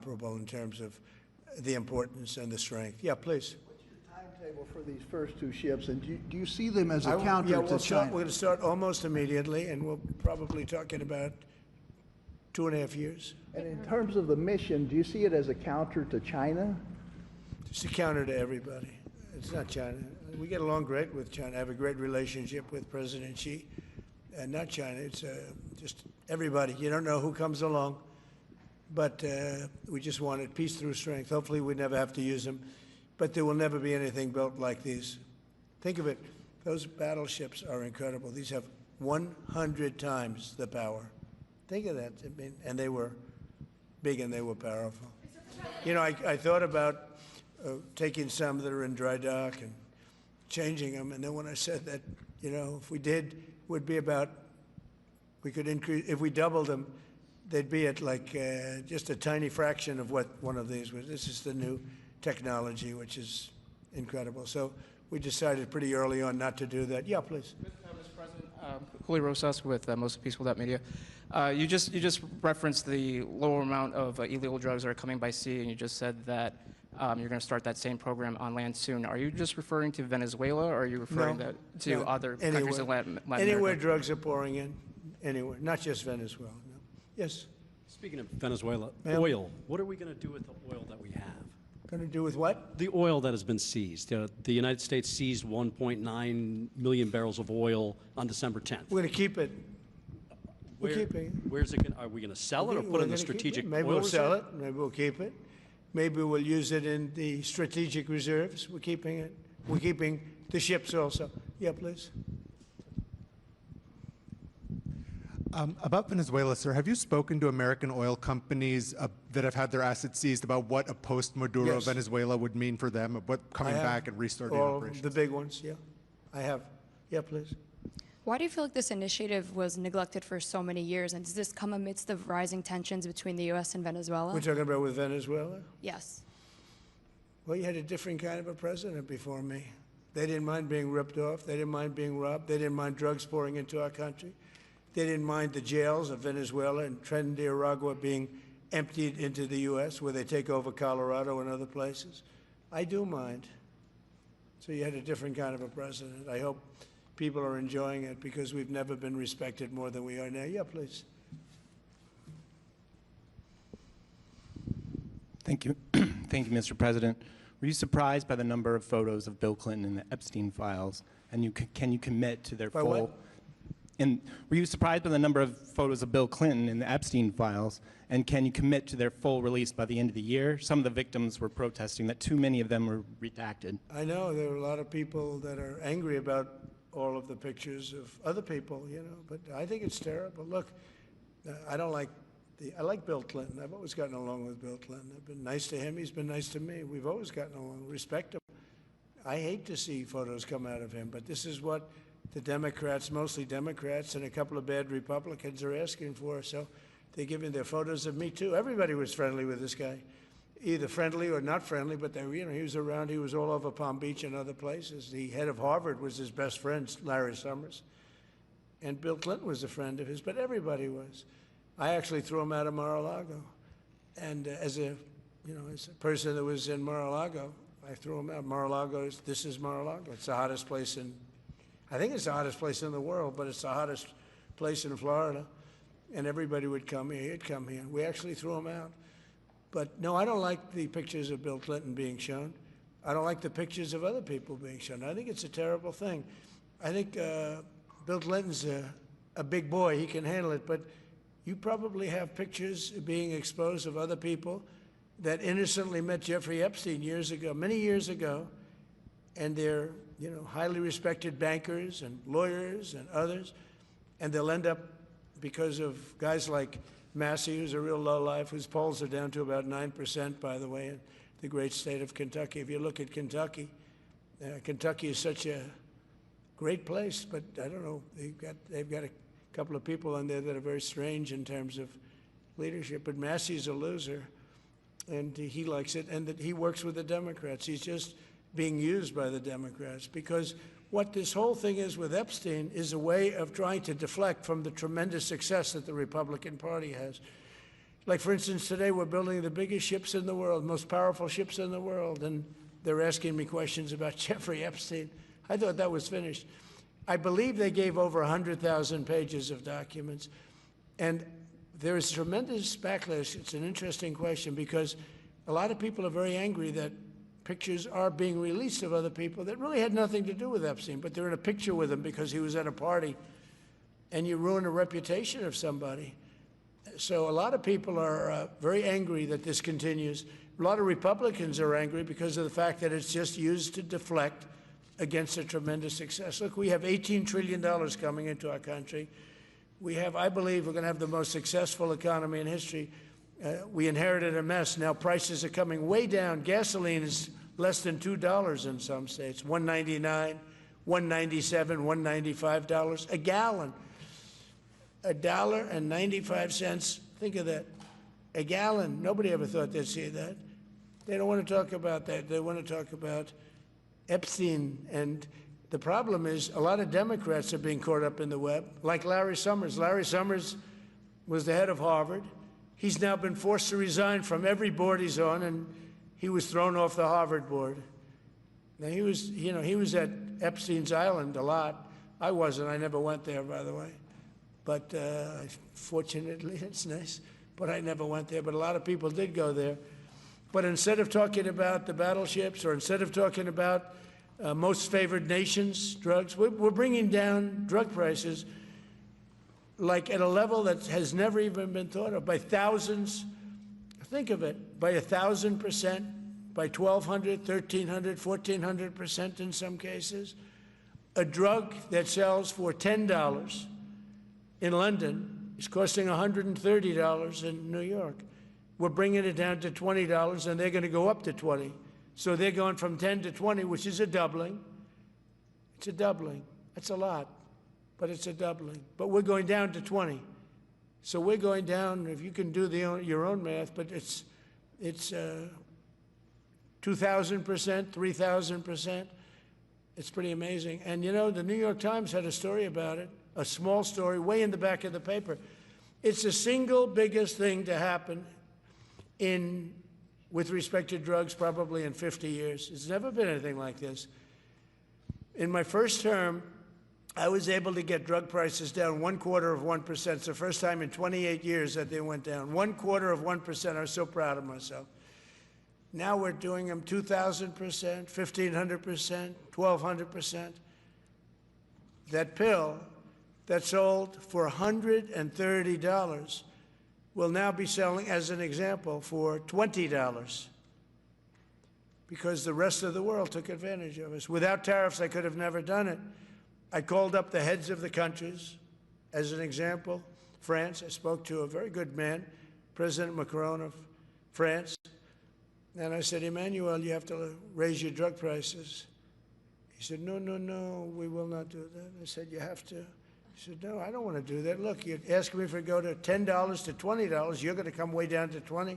comparable in terms of the importance and the strength. Yeah, please. What's your timetable for these first two ships, and do you see them as a counter to China? We're going to start almost immediately, and we'll probably talk in about 2.5 years. And in terms of the mission, do you see it as a counter to China? It's a counter to everybody. It's not China. We get along great with China. I have a great relationship with President Xi, and not China. It's just everybody. You don't know who comes along, but we just wanted peace through strength. Hopefully we never have to use them, but there will never be anything built like these. Think of it. Those battleships are incredible. These have 100 times the power. Think of that. I mean, and they were big and they were powerful. You know, I thought about taking some that are in dry dock and changing them, and then when I said that, you know, if we did, would be about, we could increase, if we doubled them, they'd be at like just a tiny fraction of what one of these was. This is the new technology, which is incredible. So we decided pretty early on not to do that. Yeah, please. Mr. President, Julio Rosas with Most Peaceful Media. You just referenced the lower amount of illegal drugs that are coming by sea, and you just said that you're going to start that same program on land soon. Are you just referring to Venezuela, or are you referring to other countries in Latin America? Anywhere drugs are pouring in, anywhere, not just Venezuela. No. Yes? Speaking of Venezuela, oil. What are we going to do with the oil that we have? Going to do with what? The oil that has been seized. The United States seized 1.9 million barrels of oil on December 10th. We're going to keep it. We're keeping it. Where's it? Are we going to sell it or put it in the strategic oil reserve? Maybe we'll sell it. Maybe we'll keep it. Maybe we'll use it in the strategic reserves. We're keeping it. We're keeping the ships also. Yeah, please. About Venezuela, sir, have you spoken to American oil companies that have had their assets seized about what a post-Maduro Venezuela would mean for them, of what coming back and restarting operations? The big ones, yeah. I have. Yeah, please. Why do you feel like this initiative was neglected for so many years, and does this come amidst the rising tensions between the U.S. and Venezuela? We're talking about with Venezuela? Yes. Well, you had a different kind of a president before me. They didn't mind being ripped off. They didn't mind being robbed. They didn't mind drugs pouring into our country. They didn't mind the jails of Venezuela and Trinidad being emptied into the U.S., where they take over Colorado and other places. I do mind. So you had a different kind of a president. I hope people are enjoying it, because we've never been respected more than we are now. Yeah, please. Thank you. Thank you, Mr. President. Were you surprised by the number of photos of Bill Clinton in the Epstein files? And can you commit to their by full... What? And were you surprised by the number of photos of Bill Clinton in the Epstein files? And can you commit to their full release by the end of the year? Some of the victims were protesting that too many of them were redacted. I know there are a lot of people that are angry about all of the pictures of other people, you know, but I think it's terrible. Look, I like Bill Clinton. I've always gotten along with Bill Clinton. I've been nice to him. He's been nice to me. We've always gotten along. Respect him. I hate to see photos come out of him, but this is what the Democrats, mostly Democrats, and a couple of bad Republicans are asking for. So they're giving their photos of me, too. Everybody was friendly with this guy, either friendly or not friendly, but they, you know, he was around. He was all over Palm Beach and other places. The head of Harvard was his best friend, Larry Summers. And Bill Clinton was a friend of his, but everybody was. I actually threw him out of Mar-a-Lago. And as a person that was in Mar-a-Lago, I threw him out. Mar-a-Lago, this is Mar-a-Lago. It's the hottest place I think it's the hottest place in the world, but it's the hottest place in Florida. And everybody would come here. He'd come here. We actually threw him out. But no, I don't like the pictures of Bill Clinton being shown. I don't like the pictures of other people being shown. I think it's a terrible thing. I think Bill Clinton's a big boy. He can handle it. But you probably have pictures being exposed of other people that innocently met Jeffrey Epstein years ago, many years ago, and they're, you know, highly respected bankers and lawyers and others, and they'll end up, because of guys like Massey, who's a real lowlife, whose polls are down to about 9%, by the way, in the great state of Kentucky. If you look at Kentucky, Kentucky is such a great place, but I don't know, they've got a couple of people in there that are very strange in terms of leadership, but Massey's a loser, and he likes it, and that he works with the Democrats. He's just being used by the Democrats, because what this whole thing is with Epstein is a way of trying to deflect from the tremendous success that the Republican Party has. Like, for instance, today we're building the biggest ships in the world, most powerful ships in the world, and they're asking me questions about Jeffrey Epstein. I thought that was finished. I believe they gave over 100,000 pages of documents, and there is tremendous backlash. It's an interesting question because a lot of people are very angry that pictures are being released of other people that really had nothing to do with Epstein, but they're in a picture with him because he was at a party, and you ruin a reputation of somebody. So a lot of people are very angry that this continues. A lot of Republicans are angry because of the fact that it's just used to deflect against a tremendous success. Look, we have $18 trillion coming into our country. We have, I believe, we're going to have the most successful economy in history. We inherited a mess. Now prices are coming way down. Gasoline is less than $2 in some states, $1.99, $1.97, $1.95 a gallon. $1.95. Think of that. A gallon. Nobody ever thought they'd see that. They don't want to talk about that. They want to talk about Epstein. And the problem is a lot of Democrats are being caught up in the web, like Larry Summers. Larry Summers was the head of Harvard. He's now been forced to resign from every board he's on, and he was thrown off the Harvard board. Now, he was at Epstein's Island a lot. I wasn't. I never went there, by the way. But fortunately, it's nice. But I never went there. But a lot of people did go there. But instead of talking about the battleships, or instead of talking about most favored nations drugs, we're bringing down drug prices like at a level that has never even been thought of, by thousands. Think of it, by 1,000%, by 1,200, 1,300, 1,400% in some cases. A drug that sells for $10 in London is costing $130 in New York. We're bringing it down to $20, and they're going to go up to 20. So they're going from 10 to 20, which is a doubling. It's a doubling. That's a lot, but it's a doubling. But we're going down to 20. So we're going down, if you can do your own math, but it's 2,000%, 3,000%. It's pretty amazing. And you know, the New York Times had a story about it, a small story, way in the back of the paper. It's the single biggest thing to happen with respect to drugs probably in 50 years. It's never been anything like this. In my first term, I was able to get drug prices down 1/4%. It's the first time in 28 years that they went down. 1/4%. I was so proud of myself. Now we're doing them 2,000%, 1,500%, 1,200%. That pill that sold for $130 will now be selling, as an example, for $20, because the rest of the world took advantage of us. Without tariffs, I could have never done it. I called up the heads of the countries. As an example, France, I spoke to a very good man, President Macron of France, and I said, Emmanuel, you have to raise your drug prices. He said, no, no, no, we will not do that. I said, you have to. He said, no, I don't want to do that. Look, you're asking me if it go to $10 to $20. You're going to come way down to 20.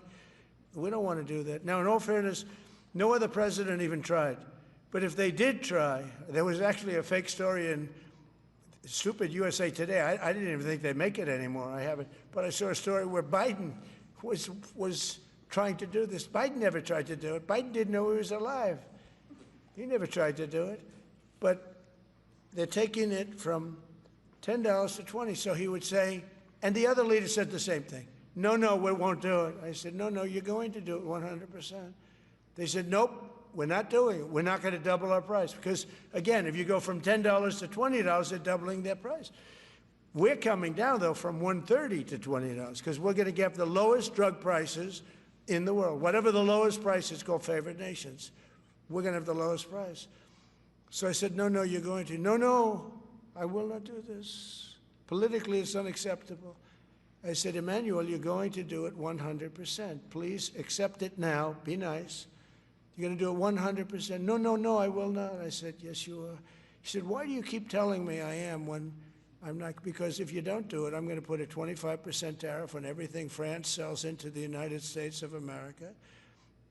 We don't want to do that. Now, in all fairness, no other president even tried. But if they did try, there was actually a fake story in stupid USA Today. I didn't even think they'd make it anymore. I haven't. But I saw a story where Biden was trying to do this. Biden never tried to do it. Biden didn't know he was alive. He never tried to do it. But they're taking it from $10 to 20. So he would say, and the other leader said the same thing. No, no, we won't do it. I said, no, no, you're going to do it 100%. They said, nope, we're not doing it. We're not going to double our price. Because, again, if you go from $10 to $20, they're doubling their price. We're coming down, though, from $130 to $20, because we're going to get the lowest drug prices in the world. Whatever the lowest price is called favored nations. We're going to have the lowest price. So I said, no, no, you're going to. No, no, I will not do this. Politically, it's unacceptable. I said, Emmanuel, you're going to do it 100%. Please accept it now. Be nice. You're going to do it 100%. No, no, no, I will not. I said, yes, you are. He said, why do you keep telling me I am when I'm not? Because if you don't do it, I'm going to put a 25% tariff on everything France sells into the United States of America.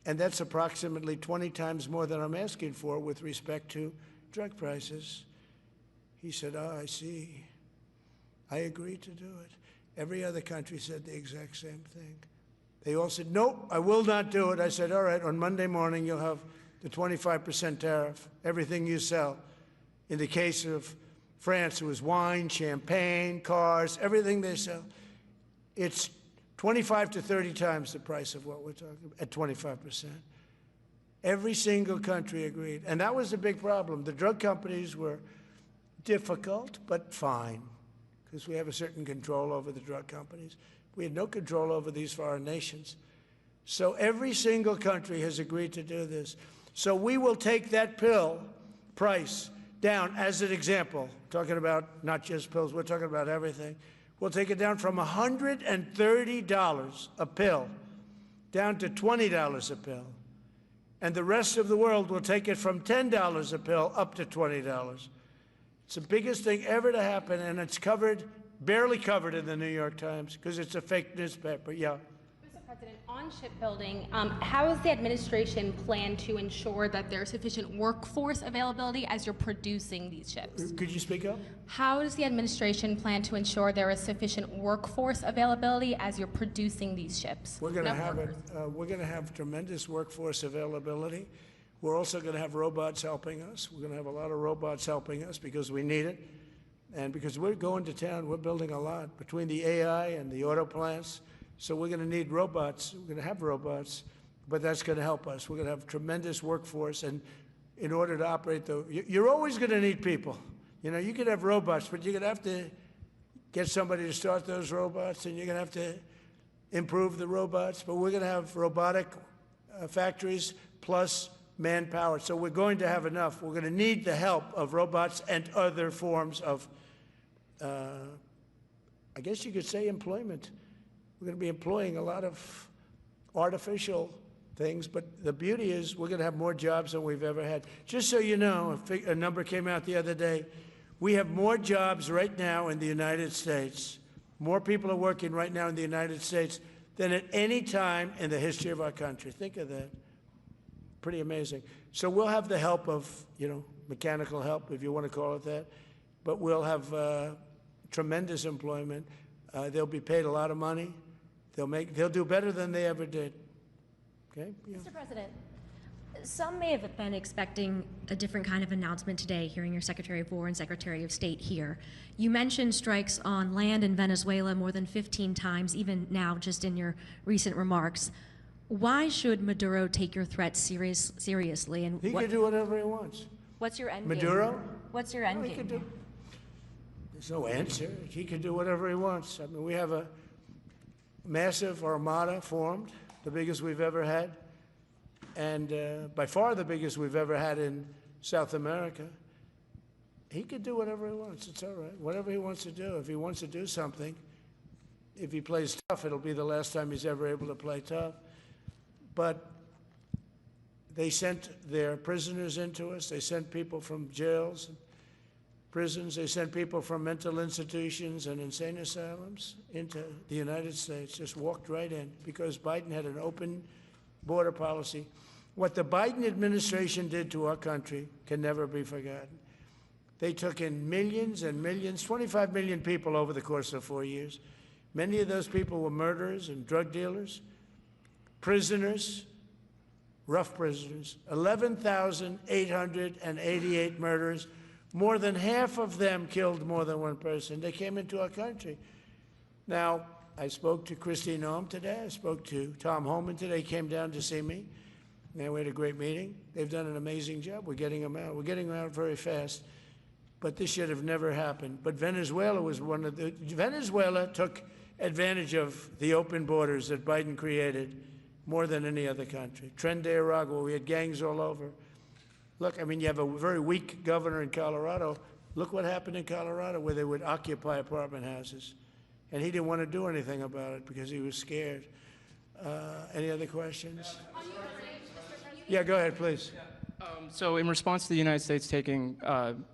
And that's approximately 20 times more than I'm asking for with respect to drug prices. He said, oh, I see. I agree to do it. Every other country said the exact same thing. They all said, nope, I will not do it. I said, all right, on Monday morning, you'll have the 25% tariff, everything you sell. In the case of France, it was wine, champagne, cars, everything they sell. It's 25 to 30 times the price of what we're talking about, at 25%. Every single country agreed. And that was the big problem. The drug companies were difficult, but fine, because we have a certain control over the drug companies. We had no control over these foreign nations. So every single country has agreed to do this. So we will take that pill price down, as an example, talking about not just pills, we're talking about everything. We'll take it down from $130 a pill down to $20 a pill. And the rest of the world will take it from $10 a pill up to $20. It's the biggest thing ever to happen, and it's covered, barely covered in the New York Times, because it's a fake newspaper. Yeah. Mr. President, on shipbuilding, how is the administration plan to ensure that there's sufficient workforce availability as you're producing these ships? Could you speak up? How does the administration plan to ensure there is sufficient workforce availability as you're producing these ships? We're going to have it. We're going to have tremendous workforce availability. We're also going to have robots helping us. We're going to have a lot of robots helping us because we need it. And because we're going to town, we're building a lot between the AI and the auto plants. So we're going to need robots. We're going to have robots, but that's going to help us. We're going to have tremendous workforce. And in order to operate you're always going to need people. You know, you can have robots, but you're going to have to get somebody to start those robots, and you're going to have to improve the robots. But we're going to have robotic factories plus manpower. So we're going to have enough. We're going to need the help of robots and other forms of, I guess you could say, employment. We're going to be employing a lot of artificial things, but the beauty is we're going to have more jobs than we've ever had. Just so you know, a number came out the other day. We have more jobs right now in the United States. More people are working right now in the United States than at any time in the history of our country. Think of that. Pretty amazing. So we'll have the help of, you know, mechanical help, if you want to call it that, but we'll have tremendous employment. They'll be paid a lot of money. They'll do better than they ever did. Okay? Yeah. Mr. President, some may have been expecting a different kind of announcement today, hearing your Secretary of War and Secretary of State here. You mentioned strikes on land in Venezuela more than 15 times, even now, just in your recent remarks. Why should Maduro take your threat seriously? And He can do whatever he wants. What's your end game? Maduro? What's your end game? There's no answer. He can do whatever he wants. I mean, we have a massive armada formed, the biggest we've ever had, and by far the biggest we've ever had in South America. He can do whatever he wants. It's all right. Whatever he wants to do. If he wants to do something, if he plays tough, it'll be the last time he's ever able to play tough. But they sent their prisoners into us. They sent people from jails and prisons. They sent people from mental institutions and insane asylums into the United States, just walked right in because Biden had an open border policy. What the Biden administration did to our country can never be forgotten. They took in millions and millions, 25 million people over the course of 4 years. Many of those people were murderers and drug dealers, prisoners, rough prisoners, 11,888 murders. More than half of them killed more than one person. They came into our country. Now, I spoke to Christine Noem today. I spoke to Tom Homan today. He came down to see me. And we had a great meeting. They've done an amazing job. We're getting them out. We're getting them out very fast. But this should have never happened. But Venezuela was one of the... Venezuela took advantage of the open borders that Biden created more than any other country. Tren de Aragua, we had gangs all over. Look, I mean, you have a very weak governor in Colorado. Look what happened in Colorado, where they would occupy apartment houses. And he didn't want to do anything about it because he was scared. Any other questions? Yeah, go ahead, please. So in response to the United States taking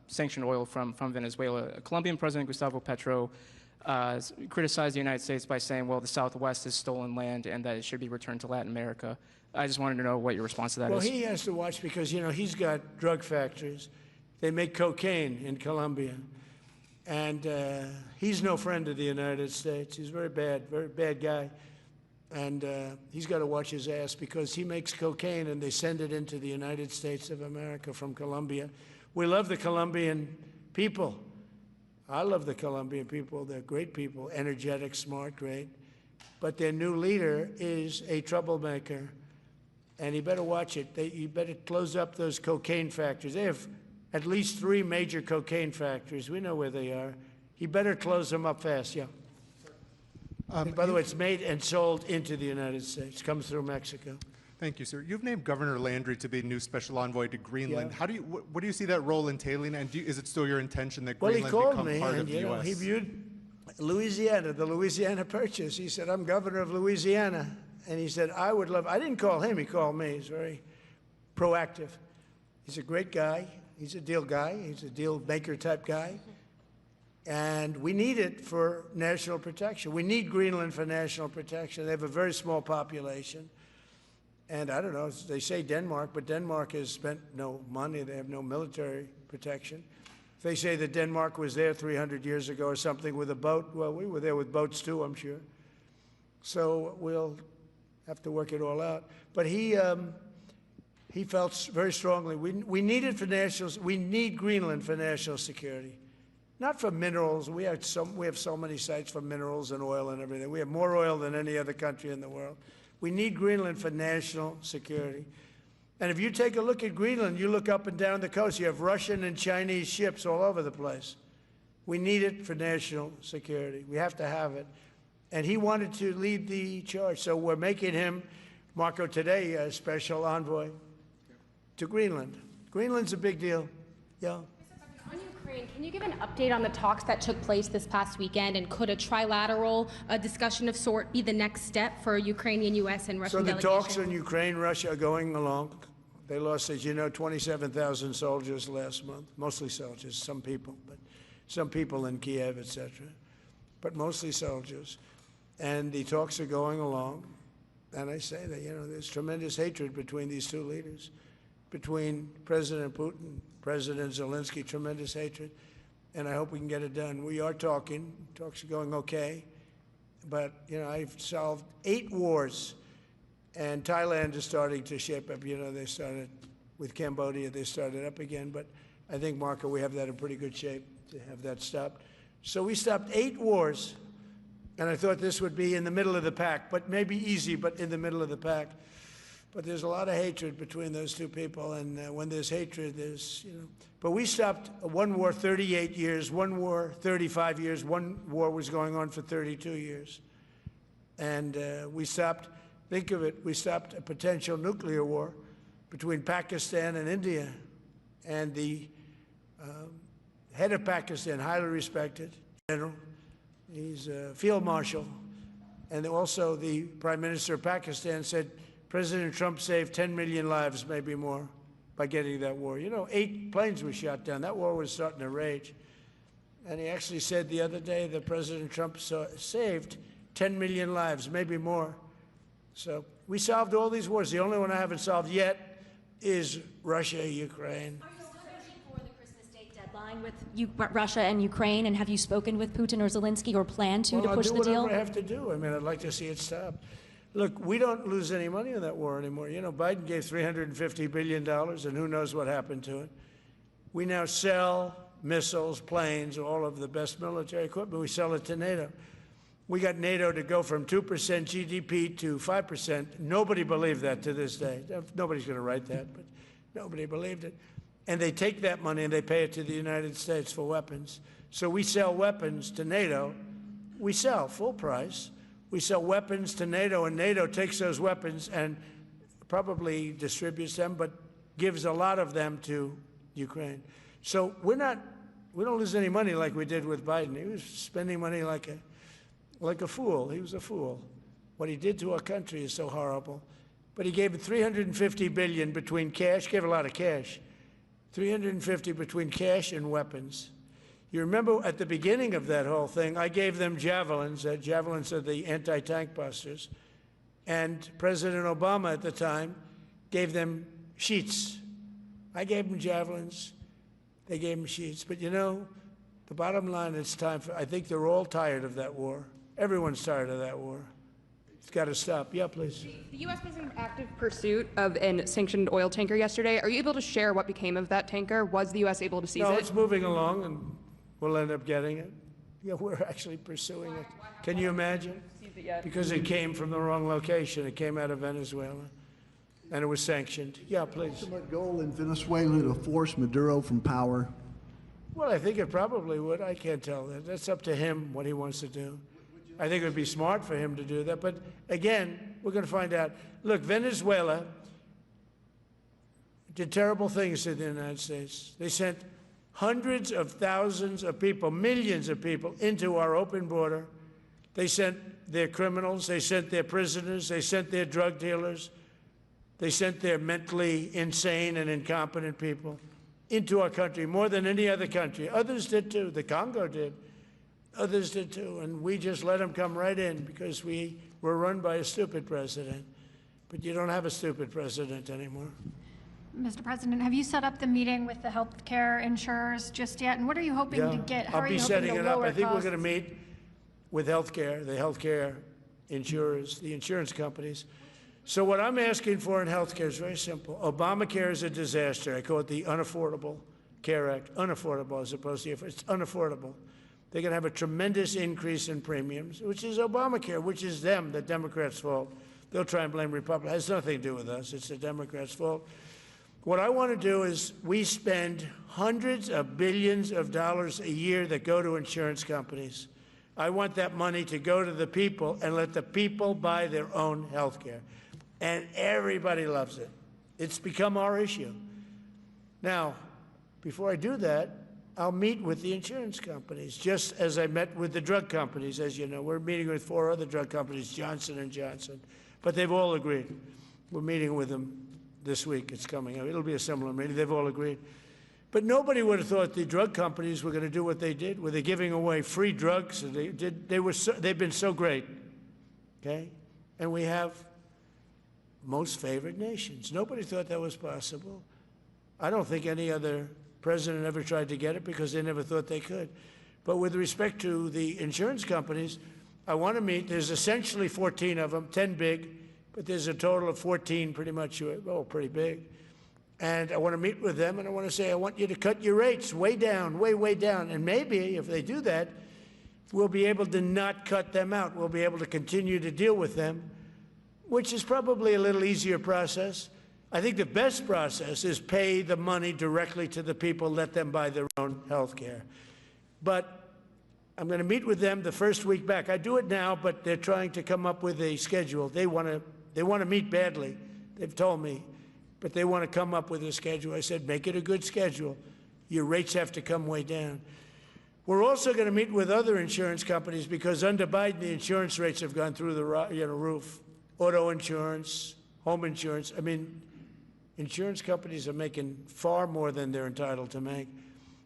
sanctioned oil from Venezuela, Colombian President Gustavo Petro criticized the United States by saying, well, the Southwest is stolen land and that it should be returned to Latin America. I just wanted to know what your response to that is. Well, he has to watch because, you know, he's got drug factories. They make cocaine in Colombia. And he's no friend of the United States. He's very bad guy. And he's got to watch his ass because he makes cocaine and they send it into the United States of America from Colombia. We love the Colombian people. I love the Colombian people. They're great people, energetic, smart, great. But their new leader is a troublemaker, and he better watch it. You better close up those cocaine factories. They have at least 3 major cocaine factories. We know where they are. He better close them up fast, yeah. By the way, it's made and sold into the United States. Comes through Mexico. Thank you, sir. You've named Governor Landry to be new special envoy to Greenland. Yeah. How do you, what do you see that role entailing, and is it still your intention that Well, Greenland he called become me, part and of the you know, U.S.? he viewed Louisiana, the Louisiana Purchase. He said, "I'm governor of Louisiana," and he said, "I would love." I didn't call him; he called me. He's very proactive. He's a great guy. He's a deal guy. He's a deal maker type guy. And we need it for national protection. We need Greenland for national protection. They have a very small population. And I don't know, they say Denmark, but Denmark has spent no money. They have no military protection. If they say that Denmark was there 300 years ago or something with a boat, well, we were there with boats too, I'm sure. So we'll have to work it all out. But he felt very strongly, we need it for we need Greenland for national security. Not for minerals. We have so many sites for minerals and oil and everything. We have more oil than any other country in the world. We need Greenland for national security. And if you take a look at Greenland, you look up and down the coast, you have Russian and Chinese ships all over the place. We need it for national security. We have to have it. And he wanted to lead the charge. So we're making him, Marco, today, a special envoy to Greenland. Greenland's a big deal. Yeah. On Ukraine, can you give an update on the talks that took place this past weekend, and could a trilateral discussion of sort be the next step for Ukrainian, U.S., and Russian delegations? So the talks in Ukraine, Russia are going along. They lost, as you know, 27,000 soldiers last month, mostly soldiers, some people, but some people in Kiev, etc., but mostly soldiers. And the talks are going along. And I say that, you know, there's tremendous hatred between these two leaders, between President Putin, President Zelensky, tremendous hatred, and I hope we can get it done. We are talking. Talks are going okay, but, you know, I've solved 8 wars, and Thailand is starting to shape up. You know, they started with Cambodia. They started up again, but I think, Marco, we have that in pretty good shape to have that stopped. So we stopped 8 wars, and I thought this would be in the middle of the pack, but maybe easy, but in the middle of the pack. But there's a lot of hatred between those two people, and when there's hatred, there's, you know. But we stopped one war 38 years, one war 35 years, one war was going on for 32 years. And we stopped, think of it, we stopped a potential nuclear war between Pakistan and India. And the head of Pakistan, highly respected general, he's a field marshal, and also the Prime Minister of Pakistan said, President Trump saved 10 million lives, maybe more, by getting that war. You know, 8 planes were shot down. That war was starting to rage. And he actually said the other day that President Trump saved 10 million lives, maybe more. So we solved all these wars. The only one I haven't solved yet is Russia, Ukraine. Are you still pushing for the Christmas date deadline with Russia and Ukraine? And have you spoken with Putin or Zelensky or plan to push the deal? I'll do whatever I have to do. I mean, I'd like to see it stop. Look, we don't lose any money on that war anymore. You know, Biden gave $350 billion, and who knows what happened to it. We now sell missiles, planes, all of the best military equipment. We sell it to NATO. We got NATO to go from 2% GDP to 5%. Nobody believed that to this day. Nobody's going to write that, but nobody believed it. And they take that money and they pay it to the United States for weapons. So we sell weapons to NATO. We sell full price. We sell weapons to NATO, and NATO takes those weapons and probably distributes them, but gives a lot of them to Ukraine. So we don't lose any money like we did with Biden. He was spending money like a fool. He was a fool. What he did to our country is so horrible. But he gave $350 billion between cash, gave a lot of cash, $350 between cash and weapons. You remember at the beginning of that whole thing, I gave them javelins. Javelins are the anti-tank busters. And President Obama at the time gave them sheets. I gave them javelins. They gave them sheets. But you know, the bottom line, it's time for, I think they're all tired of that war. Everyone's tired of that war. It's got to stop. Yeah, please. The U.S. was in active pursuit of a sanctioned oil tanker yesterday. Are you able to share what became of that tanker? Was the U.S. able to seize No, it? it's moving along, and we'll end up getting it. Yeah, we're actually pursuing it. Can you imagine? Because it came from the wrong location. It came out of Venezuela, and it was sanctioned. Yeah, please. Ultimate goal in Venezuela to force Maduro from power. Well, I think it probably would. I can't tell that. That's up to him, what he wants to do. I think it would be smart for him to do that. But again, we're going to find out. Look, Venezuela did terrible things to the United States. They sent hundreds of thousands of people, millions of people, into our open border. They sent their criminals. They sent their prisoners. They sent their drug dealers. They sent their mentally insane and incompetent people into our country more than any other country. Others did too. The Congo did. Others did too. And we just let them come right in because we were run by a stupid president. But you don't have a stupid president anymore. Mr. President, have you set up the meeting with the healthcare insurers just yet? And what are you hoping to get? How I'll are be you hoping setting to it up. lower I think costs? we're going to meet with healthcare, the healthcare insurers, the insurance companies. So what I'm asking for in healthcare is very simple. Obamacare is a disaster. I call it the Unaffordable Care Act. Unaffordable as opposed to, it's unaffordable. They're going to have a tremendous increase in premiums, which is Obamacare, which is them, the Democrats' fault. They'll try and blame Republicans. It has nothing to do with us. It's the Democrats' fault. What I want to do is we spend hundreds of billions of dollars a year that go to insurance companies. I want that money to go to the people and let the people buy their own health care. And everybody loves it. It's become our issue. Now, before I do that, I'll meet with the insurance companies, just as I met with the drug companies. As you know, we're meeting with 4 other drug companies, Johnson & Johnson, but they've all agreed. We're meeting with them this week. It's coming. It'll be a similar meeting. They've all agreed. But nobody would have thought the drug companies were going to do what they did, where they're giving away free drugs. They've been so great, okay? And we have most favored nations. Nobody thought that was possible. I don't think any other president ever tried to get it because they never thought they could. But with respect to the insurance companies, I want to meet. There's essentially 14 of them, 10 big, but there's a total of 14 pretty much, pretty big. And I want to meet with them, and I want to say, I want you to cut your rates way down, way down. And maybe if they do that, we'll be able to not cut them out. We'll be able to continue to deal with them, which is probably a little easier process. I think the best process is pay the money directly to the people, let them buy their own health care. But I'm going to meet with them the first week back. I do it now, but they're trying to come up with a schedule. They want to meet badly, they've told me, but they want to come up with a schedule. I said, make it a good schedule. Your rates have to come way down. We're also going to meet with other insurance companies because under Biden, the insurance rates have gone through the roof. Auto insurance, home insurance. I mean, insurance companies are making far more than they're entitled to make.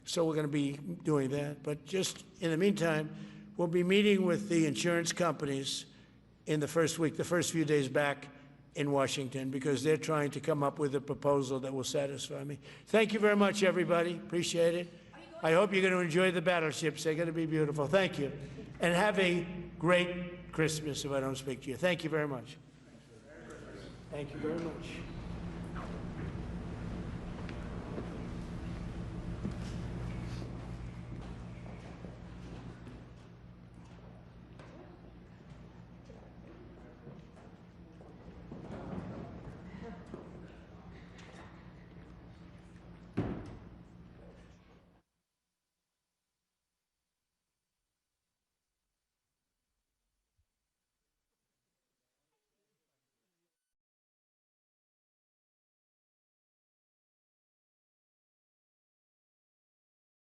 So we're going to be doing that. But just in the meantime, we'll be meeting with the insurance companies in the first week, the first few days back in Washington, because they're trying to come up with a proposal that will satisfy me. Thank you very much, everybody. Appreciate it. I hope you're going to enjoy the battleships. They're going to be beautiful. Thank you. And have a great Christmas if I don't speak to you. Thank you very much. Thank you very much.